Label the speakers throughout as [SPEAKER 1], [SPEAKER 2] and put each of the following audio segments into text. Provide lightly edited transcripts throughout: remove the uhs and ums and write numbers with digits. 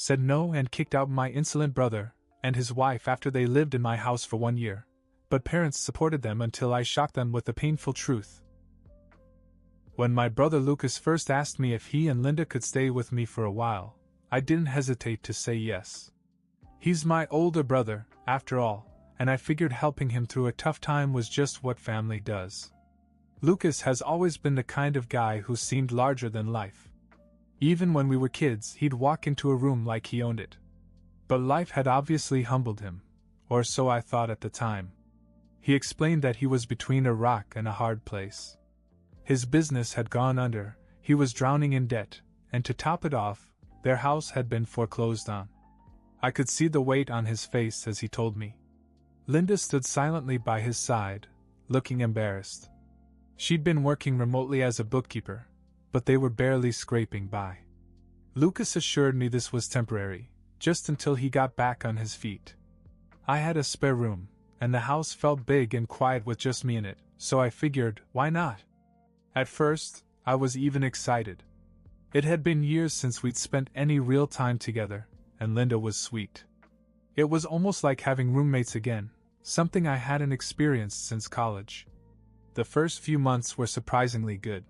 [SPEAKER 1] said no and kicked out my insolent brother and his wife after they lived in my house for 1 year, but parents supported them until I shocked them with the painful truth. When my brother Lucas first asked me if he and Linda could stay with me for a while, I didn't hesitate to say yes. He's my older brother, after all, and I figured helping him through a tough time was just what family does. Lucas has always been the kind of guy who seemed larger than life. Even when we were kids, he'd walk into a room like he owned it. But life had obviously humbled him, or so I thought at the time. He explained that he was between a rock and a hard place. His business had gone under, he was drowning in debt, and to top it off, their house had been foreclosed on. I could see the weight on his face as he told me. Linda stood silently by his side, looking embarrassed. She'd been working remotely as a bookkeeper, but they were barely scraping by. Lucas assured me this was temporary, just until he got back on his feet. I had a spare room, and the house felt big and quiet with just me in it, so I figured, why not? At first, I was even excited. It had been years since we'd spent any real time together, and Linda was sweet. It was almost like having roommates again, something I hadn't experienced since college. The first few months were surprisingly good.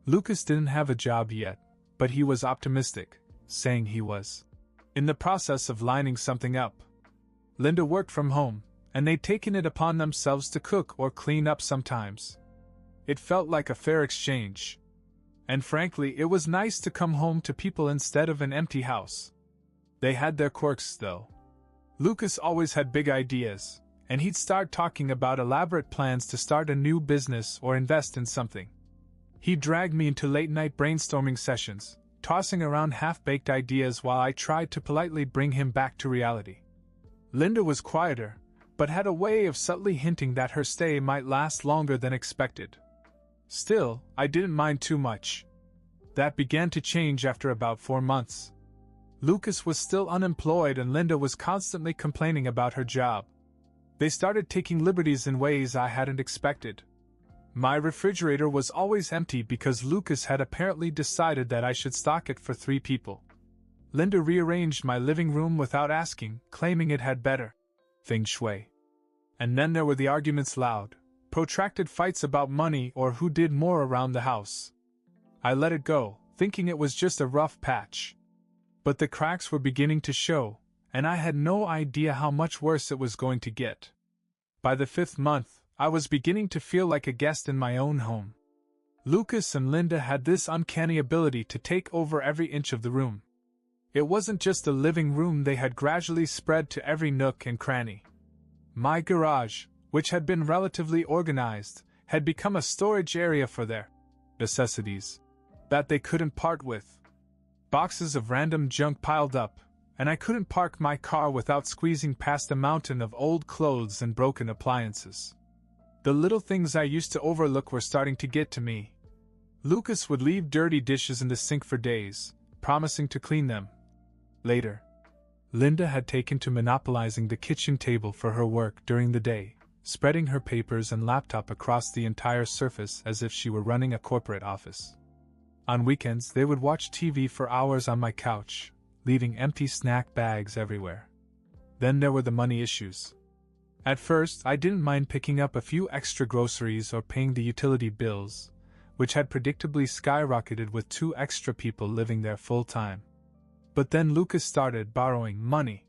[SPEAKER 1] Lucas didn't have a job yet, but he was optimistic, saying he was in the process of lining something up. Linda worked from home, and they'd taken it upon themselves to cook or clean up sometimes. It felt like a fair exchange. And frankly, it was nice to come home to people instead of an empty house. They had their quirks, though. Lucas always had big ideas, and he'd start talking about elaborate plans to start a new business or invest in something. He dragged me into late-night brainstorming sessions, tossing around half-baked ideas while I tried to politely bring him back to reality. Linda was quieter, but had a way of subtly hinting that her stay might last longer than expected. Still, I didn't mind too much. That began to change after about 4 months. Lucas was still unemployed and Linda was constantly complaining about her job. They started taking liberties in ways I hadn't expected. My refrigerator was always empty because Lucas had apparently decided that I should stock it for 3 people. Linda rearranged my living room without asking, claiming it had better feng shui. And then there were the arguments, loud, protracted fights about money or who did more around the house. I let it go, thinking it was just a rough patch. But the cracks were beginning to show, and I had no idea how much worse it was going to get. By the 5th month, I was beginning to feel like a guest in my own home. Lucas and Linda had this uncanny ability to take over every inch of the room. It wasn't just a living room, they had gradually spread to every nook and cranny. My garage, which had been relatively organized, had become a storage area for their necessities that they couldn't part with. Boxes of random junk piled up, and I couldn't park my car without squeezing past a mountain of old clothes and broken appliances. The little things I used to overlook were starting to get to me. Lucas would leave dirty dishes in the sink for days, promising to clean them later. Linda had taken to monopolizing the kitchen table for her work during the day, spreading her papers and laptop across the entire surface as if she were running a corporate office. On weekends, they would watch TV for hours on my couch, leaving empty snack bags everywhere. Then there were the money issues. At first, I didn't mind picking up a few extra groceries or paying the utility bills, which had predictably skyrocketed with 2 extra people living there full-time. But then Lucas started borrowing money.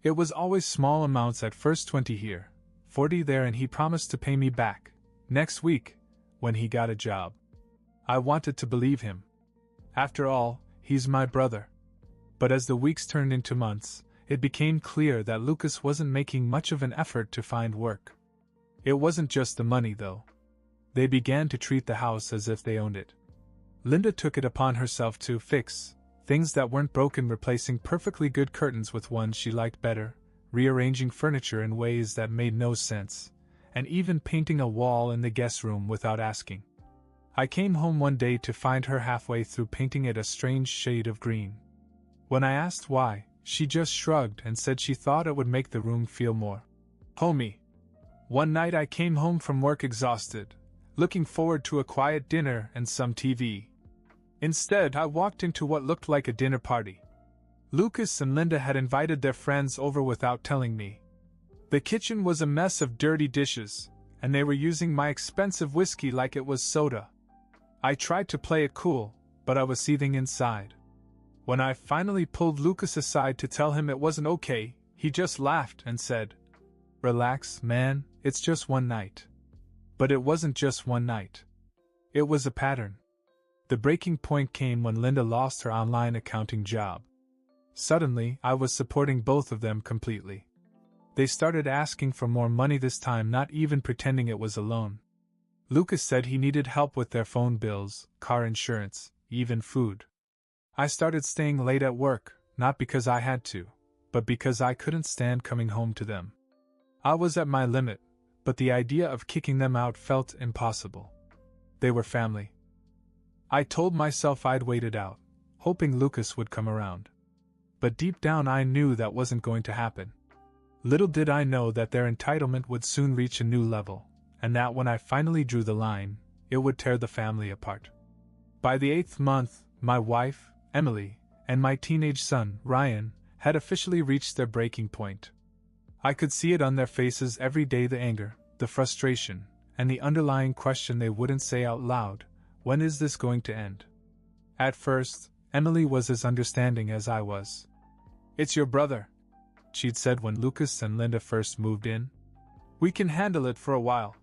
[SPEAKER 1] It was always small amounts, at first 20 here, 40 there, and he promised to pay me back next week when he got a job. I wanted to believe him. After all, he's my brother. But as the weeks turned into months, it became clear that Lucas wasn't making much of an effort to find work. It wasn't just the money, though. They began to treat the house as if they owned it. Linda took it upon herself to fix things that weren't broken, replacing perfectly good curtains with ones she liked better, rearranging furniture in ways that made no sense, and even painting a wall in the guest room without asking. I came home one day to find her halfway through painting it a strange shade of green. When I asked why, she just shrugged and said she thought it would make the room feel more homey. One night I came home from work exhausted, looking forward to a quiet dinner and some TV. Instead, I walked into what looked like a dinner party. Lucas and Linda had invited their friends over without telling me. The kitchen was a mess of dirty dishes, and they were using my expensive whiskey like it was soda. I tried to play it cool, but I was seething inside. When I finally pulled Lucas aside to tell him it wasn't okay, he just laughed and said, "Relax, man, it's just one night." But it wasn't just one night. It was a pattern. The breaking point came when Linda lost her online accounting job. Suddenly, I was supporting both of them completely. They started asking for more money this time, not even pretending it was a loan. Lucas said he needed help with their phone bills, car insurance, even food. I started staying late at work, not because I had to, but because I couldn't stand coming home to them. I was at my limit, but the idea of kicking them out felt impossible. They were family. I told myself I'd wait it out, hoping Lucas would come around. But deep down I knew that wasn't going to happen. Little did I know that their entitlement would soon reach a new level, and that when I finally drew the line, it would tear the family apart. By the 8th month, my wife, Emily, and my teenage son, Ryan, had officially reached their breaking point. I could see it on their faces every day, the anger, the frustration, and the underlying question they wouldn't say out loud: when is this going to end? At first, Emily was as understanding as I was. "It's your brother," she'd said when Lucas and Linda first moved in. "We can handle it for a while."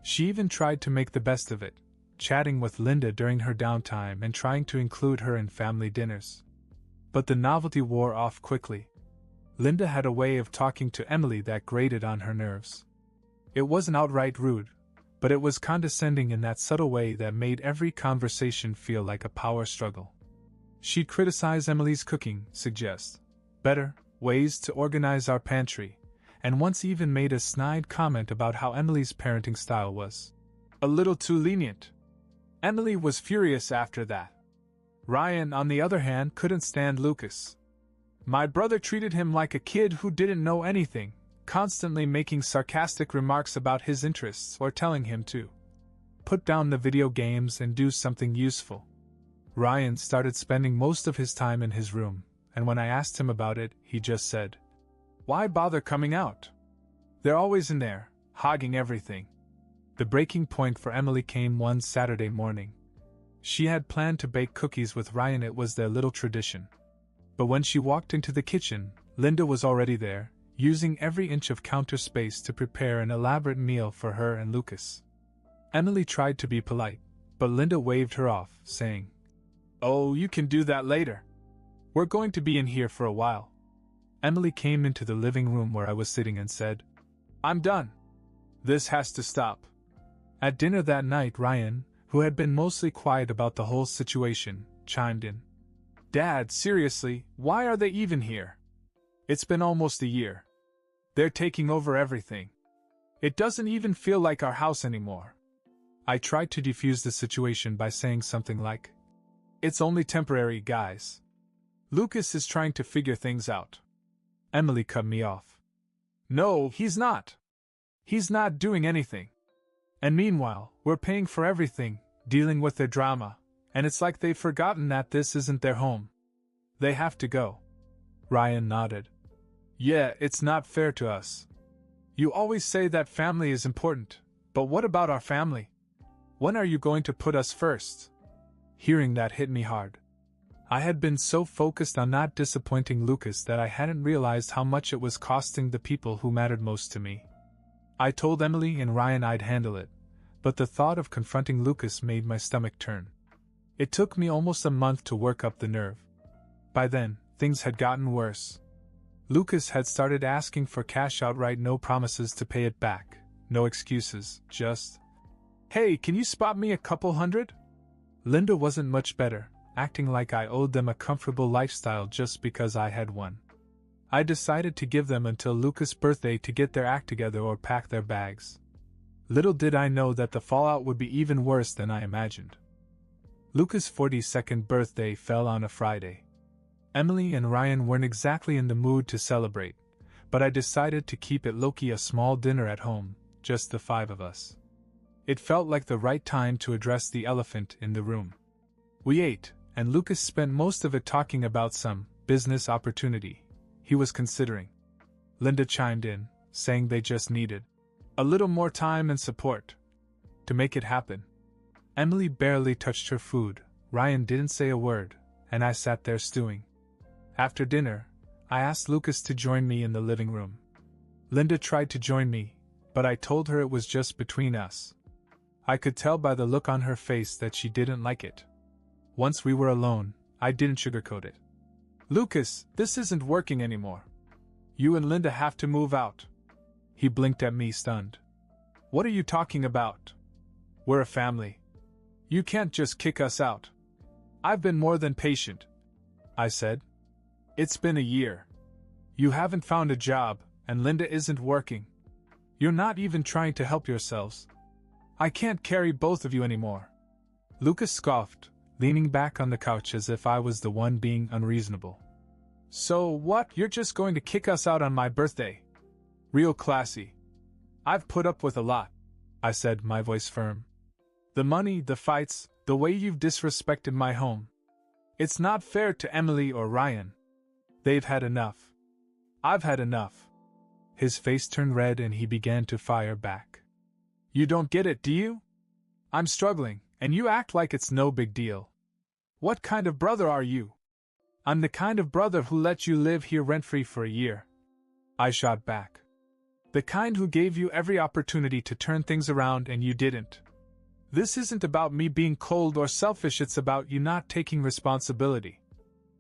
[SPEAKER 1] She even tried to make the best of it, chatting with Linda during her downtime and trying to include her in family dinners. But the novelty wore off quickly. Linda had a way of talking to Emily that grated on her nerves. It wasn't outright rude, but it was condescending in that subtle way that made every conversation feel like a power struggle. She'd criticize Emily's cooking, suggest better ways to organize our pantry, and once even made a snide comment about how Emily's parenting style was a little too lenient. Emily was furious after that. Ryan, on the other hand, couldn't stand Lucas. My brother treated him like a kid who didn't know anything, constantly making sarcastic remarks about his interests or telling him to put down the video games and do something useful. Ryan started spending most of his time in his room, and when I asked him about it, he just said, "Why bother coming out? They're always in there, hogging everything." The breaking point for Emily came one Saturday morning. She had planned to bake cookies with Ryan, it was their little tradition. But when she walked into the kitchen, Linda was already there, using every inch of counter space to prepare an elaborate meal for her and Lucas. Emily tried to be polite, but Linda waved her off, saying, "Oh, you can do that later. We're going to be in here for a while." Emily came into the living room where I was sitting and said, "I'm done. This has to stop." At dinner that night, Ryan, who had been mostly quiet about the whole situation, chimed in. "Dad, seriously, why are they even here? It's been almost a year. They're taking over everything. It doesn't even feel like our house anymore." I tried to defuse the situation by saying something like, "It's only temporary, guys. Lucas is trying to figure things out." Emily cut me off. "No, he's not. He's not doing anything. And meanwhile, we're paying for everything, dealing with their drama, and it's like they've forgotten that this isn't their home. They have to go." Ryan nodded. "Yeah, it's not fair to us. You always say that family is important, but what about our family? When are you going to put us first?" Hearing that hit me hard. I had been so focused on not disappointing Lucas that I hadn't realized how much it was costing the people who mattered most to me. I told Emily and Ryan I'd handle it, but the thought of confronting Lucas made my stomach turn. It took me almost a month to work up the nerve. By then, things had gotten worse. Lucas had started asking for cash outright, no promises to pay it back, no excuses, just, "Hey, can you spot me a couple $100?" Linda wasn't much better, acting like I owed them a comfortable lifestyle just because I had one. I decided to give them until Lucas' birthday to get their act together or pack their bags. Little did I know that the fallout would be even worse than I imagined. Lucas' 42nd birthday fell on a Friday. Emily and Ryan weren't exactly in the mood to celebrate, but I decided to keep it low-key, a small dinner at home, just the 5 of us. It felt like the right time to address the elephant in the room. We ate, and Lucas spent most of it talking about some business opportunity he was considering. Linda chimed in, saying they just needed a little more time and support to make it happen. Emily barely touched her food, Ryan didn't say a word, and I sat there stewing. After dinner, I asked Lucas to join me in the living room. Linda tried to join me, but I told her it was just between us. I could tell by the look on her face that she didn't like it. Once we were alone, I didn't sugarcoat it. Lucas, this isn't working anymore. You and Linda have to move out. He blinked at me, stunned. What are you talking about? We're a family. You can't just kick us out. I've been more than patient, I said. It's been a year. You haven't found a job, and Linda isn't working. You're not even trying to help yourselves. I can't carry both of you anymore. Lucas scoffed, leaning back on the couch as if I was the one being unreasonable. So what, you're just going to kick us out on my birthday? Real classy. I've put up with a lot, I said, my voice firm. The money, the fights, the way you've disrespected my home. It's not fair to Emily or Ryan. They've had enough. I've had enough. His face turned red and he began to fire back. You don't get it, do you? I'm struggling, and you act like it's no big deal. What kind of brother are you? I'm the kind of brother who let you live here rent-free for a year. I shot back. The kind who gave you every opportunity to turn things around and you didn't. This isn't about me being cold or selfish, it's about you not taking responsibility.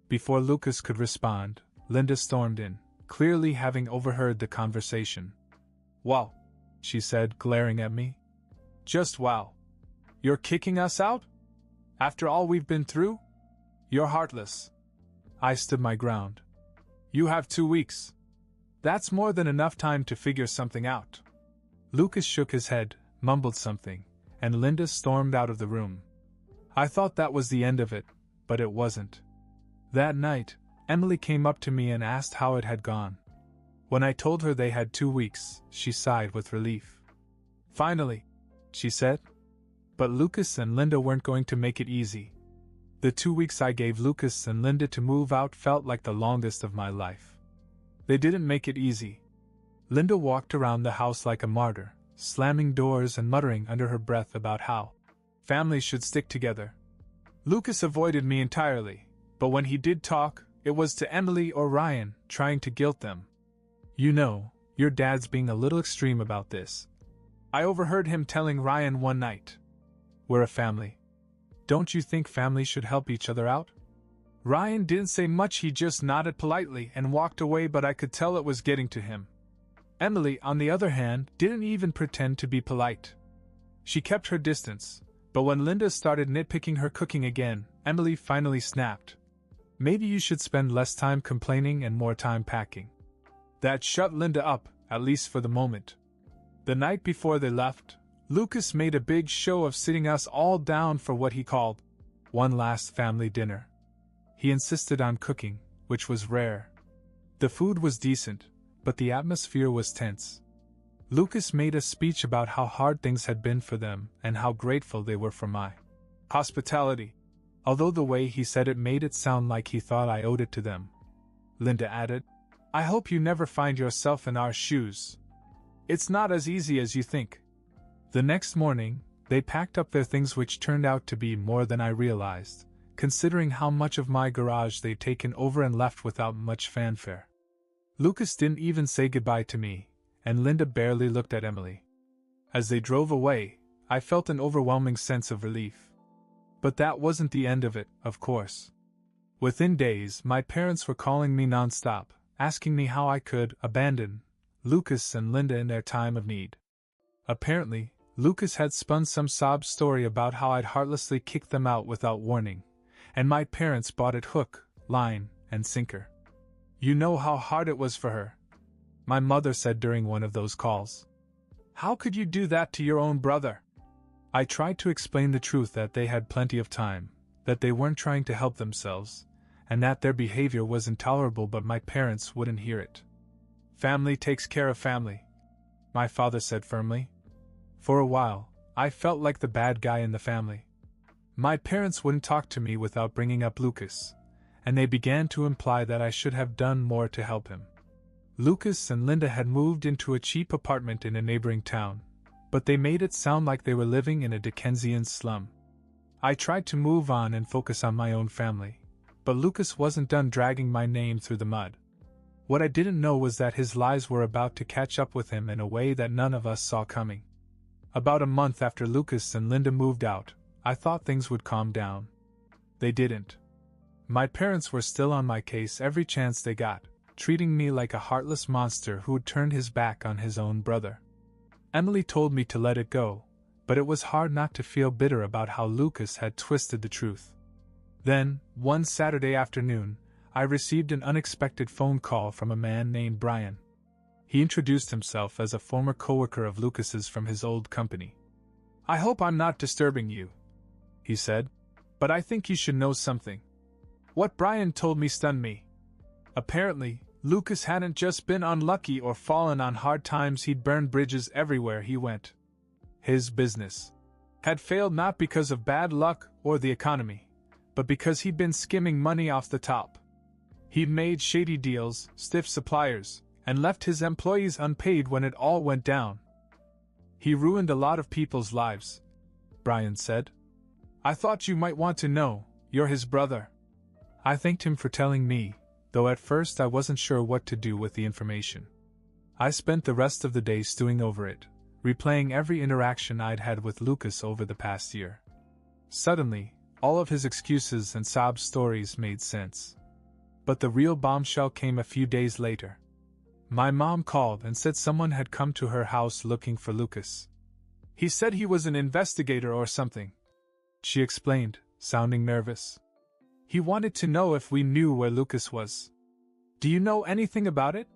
[SPEAKER 1] Before Lucas could respond, Linda stormed in, clearly having overheard the conversation. Wow, she said, glaring at me. Just wow. You're kicking us out? After all we've been through? You're heartless. I stood my ground. You have 2 weeks. That's more than enough time to figure something out. Lucas shook his head, mumbled something, and Linda stormed out of the room. I thought that was the end of it, but it wasn't. That night, Emily came up to me and asked how it had gone. When I told her they had 2 weeks, she sighed with relief. Finally, she said. But Lucas and Linda weren't going to make it easy. The 2 weeks I gave Lucas and Linda to move out felt like the longest of my life. They didn't make it easy. Linda walked around the house like a martyr, slamming doors and muttering under her breath about how families should stick together. Lucas avoided me entirely, but when he did talk, it was to Emily or Ryan, trying to guilt them. You know, your dad's being a little extreme about this. I overheard him telling Ryan one night. We're a family. Don't you think families should help each other out? Ryan didn't say much, he just nodded politely and walked away, but I could tell it was getting to him. Emily, on the other hand, didn't even pretend to be polite. She kept her distance, but when Linda started nitpicking her cooking again, Emily finally snapped. Maybe you should spend less time complaining and more time packing. That shut Linda up, at least for the moment. The night before they left, Lucas made a big show of sitting us all down for what he called one last family dinner. He insisted on cooking, which was rare. The food was decent, but the atmosphere was tense. Lucas made a speech about how hard things had been for them and how grateful they were for my hospitality, although the way he said it made it sound like he thought I owed it to them. Linda added, I hope you never find yourself in our shoes. It's not as easy as you think. The next morning, they packed up their things, which turned out to be more than I realized, considering how much of my garage they'd taken over and left without much fanfare. Lucas didn't even say goodbye to me, and Linda barely looked at Emily. As they drove away, I felt an overwhelming sense of relief. But that wasn't the end of it, of course. Within days, my parents were calling me nonstop, asking me how I could abandon Lucas and Linda in their time of need. Apparently, Lucas had spun some sob story about how I'd heartlessly kicked them out without warning, and my parents bought it hook, line, and sinker. You know how hard it was for her, my mother said during one of those calls. How could you do that to your own brother? I tried to explain the truth, that they had plenty of time, that they weren't trying to help themselves, and that their behavior was intolerable, but my parents wouldn't hear it. Family takes care of family, my father said firmly. For a while, I felt like the bad guy in the family. My parents wouldn't talk to me without bringing up Lucas, and they began to imply that I should have done more to help him. Lucas and Linda had moved into a cheap apartment in a neighboring town, but they made it sound like they were living in a Dickensian slum. I tried to move on and focus on my own family, but Lucas wasn't done dragging my name through the mud. What I didn't know was that his lies were about to catch up with him in a way that none of us saw coming. About a month after Lucas and Linda moved out, I thought things would calm down. They didn't. My parents were still on my case every chance they got, treating me like a heartless monster who had turned his back on his own brother. Emily told me to let it go, but it was hard not to feel bitter about how Lucas had twisted the truth. Then, one Saturday afternoon, I received an unexpected phone call from a man named Brian. He introduced himself as a former coworker of Lucas's from his old company. "I hope I'm not disturbing you," he said, "but I think you should know something." What Brian told me stunned me. Apparently, Lucas hadn't just been unlucky or fallen on hard times, he'd burned bridges everywhere he went. His business had failed not because of bad luck or the economy, but because he'd been skimming money off the top. He'd made shady deals, stiffed suppliers, and left his employees unpaid when it all went down. "He ruined a lot of people's lives," Brian said. "I thought you might want to know, you're his brother." I thanked him for telling me, though at first I wasn't sure what to do with the information. I spent the rest of the day stewing over it, replaying every interaction I'd had with Lucas over the past year. Suddenly, all of his excuses and sob stories made sense. But the real bombshell came a few days later. My mom called and said someone had come to her house looking for Lucas. "He said he was an investigator or something," she explained, sounding nervous. "He wanted to know if we knew where Lucas was. Do you know anything about it?"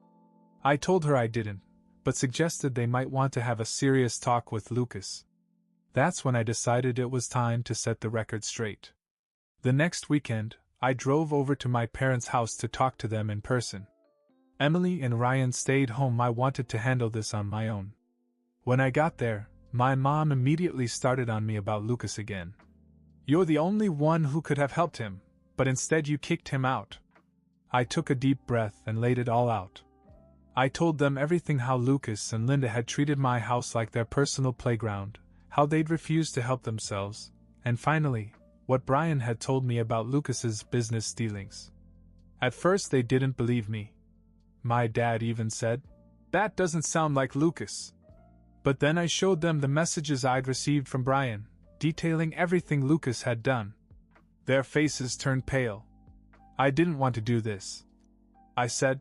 [SPEAKER 1] I told her I didn't, but suggested they might want to have a serious talk with Lucas. That's when I decided it was time to set the record straight. The next weekend, I drove over to my parents' house to talk to them in person. Emily and Ryan stayed home. I wanted to handle this on my own. When I got there, my mom immediately started on me about Lucas again. "You're the only one who could have helped him, but instead you kicked him out." I took a deep breath and laid it all out. I told them everything: how Lucas and Linda had treated my house like their personal playground, how they'd refused to help themselves, and finally, what Brian had told me about Lucas's business dealings. At first they didn't believe me. My dad even said, "That doesn't sound like Lucas." But then I showed them the messages I'd received from Brian, detailing everything Lucas had done. Their faces turned pale. "I didn't want to do this," I said,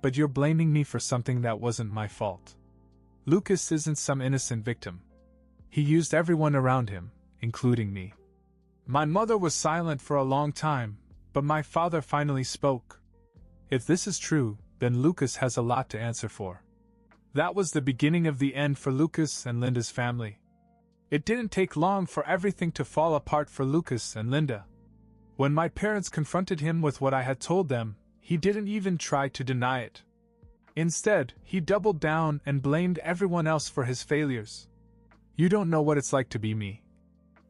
[SPEAKER 1] "but you're blaming me for something that wasn't my fault. Lucas isn't some innocent victim. He used everyone around him, including me." My mother was silent for a long time, but my father finally spoke. "If this is true, then Lucas has a lot to answer for." That was the beginning of the end for Lucas and Linda's family. It didn't take long for everything to fall apart for Lucas and Linda. When my parents confronted him with what I had told them, he didn't even try to deny it. Instead, he doubled down and blamed everyone else for his failures. "You don't know what it's like to be me,"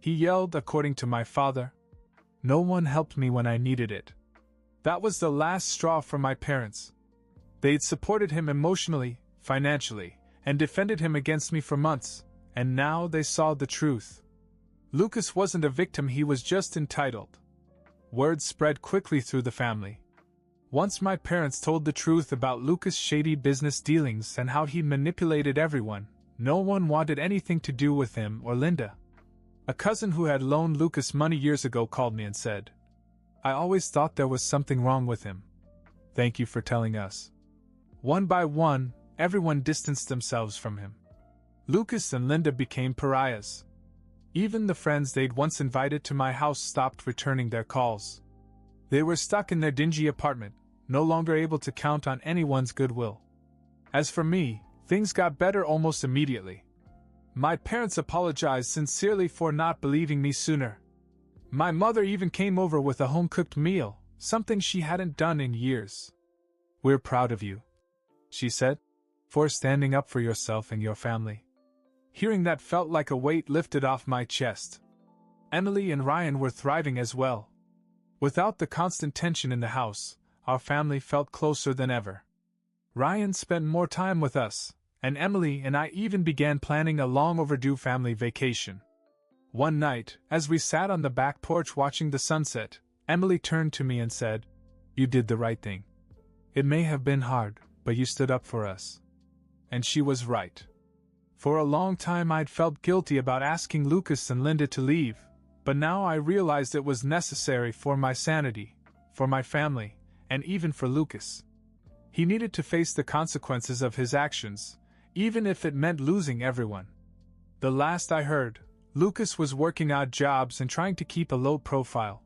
[SPEAKER 1] he yelled, according to my father. "No one helped me when I needed it." That was the last straw for my parents. They'd supported him emotionally, financially, and defended him against me for months, and now they saw the truth. Lucas wasn't a victim, he was just entitled. Word spread quickly through the family. Once my parents told the truth about Lucas' shady business dealings and how he manipulated everyone, no one wanted anything to do with him or Linda. A cousin who had loaned Lucas money years ago called me and said, "I always thought there was something wrong with him. Thank you for telling us." One by one, everyone distanced themselves from him. Lucas and Linda became pariahs. Even the friends they'd once invited to my house stopped returning their calls. They were stuck in their dingy apartment, no longer able to count on anyone's goodwill. As for me, things got better almost immediately. My parents apologized sincerely for not believing me sooner. My mother even came over with a home-cooked meal, something she hadn't done in years. "We're proud of you," she said, "for standing up for yourself and your family." Hearing that felt like a weight lifted off my chest. Emily and Ryan were thriving as well. Without the constant tension in the house, our family felt closer than ever. Ryan spent more time with us, and Emily and I even began planning a long overdue family vacation. One night, as we sat on the back porch watching the sunset, Emily turned to me and said, "You did the right thing. It may have been hard, but you stood up for us." And she was right. For a long time I'd felt guilty about asking Lucas and Linda to leave, but now I realized it was necessary for my sanity, for my family, and even for Lucas. He needed to face the consequences of his actions, even if it meant losing everyone. The last I heard, Lucas was working odd jobs and trying to keep a low profile.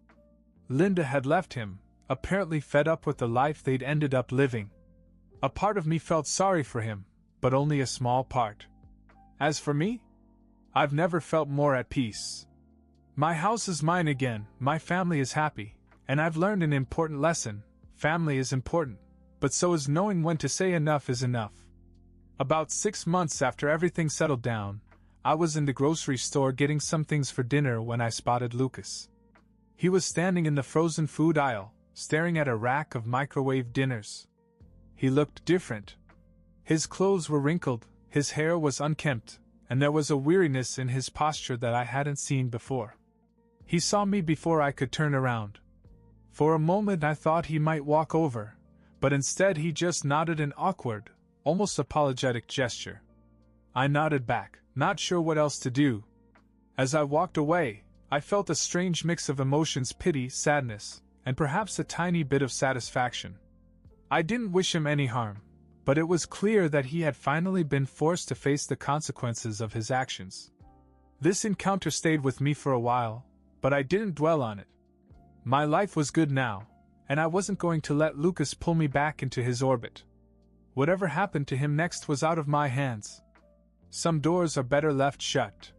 [SPEAKER 1] Linda had left him, apparently fed up with the life they'd ended up living. A part of me felt sorry for him, but only a small part. As for me, I've never felt more at peace. My house is mine again, my family is happy, and I've learned an important lesson: family is important, but so is knowing when to say enough is enough. About 6 months after everything settled down, I was in the grocery store getting some things for dinner when I spotted Lucas. He was standing in the frozen food aisle, staring at a rack of microwave dinners. He looked different. His clothes were wrinkled, his hair was unkempt, and there was a weariness in his posture that I hadn't seen before. He saw me before I could turn around. For a moment I thought he might walk over, but instead he just nodded an awkward, almost apologetic gesture. I nodded back, not sure what else to do. As I walked away, I felt a strange mix of emotions: pity, sadness, and perhaps a tiny bit of satisfaction. I didn't wish him any harm, but it was clear that he had finally been forced to face the consequences of his actions. This encounter stayed with me for a while, but I didn't dwell on it. My life was good now, and I wasn't going to let Lucas pull me back into his orbit. Whatever happened to him next was out of my hands. Some doors are better left shut.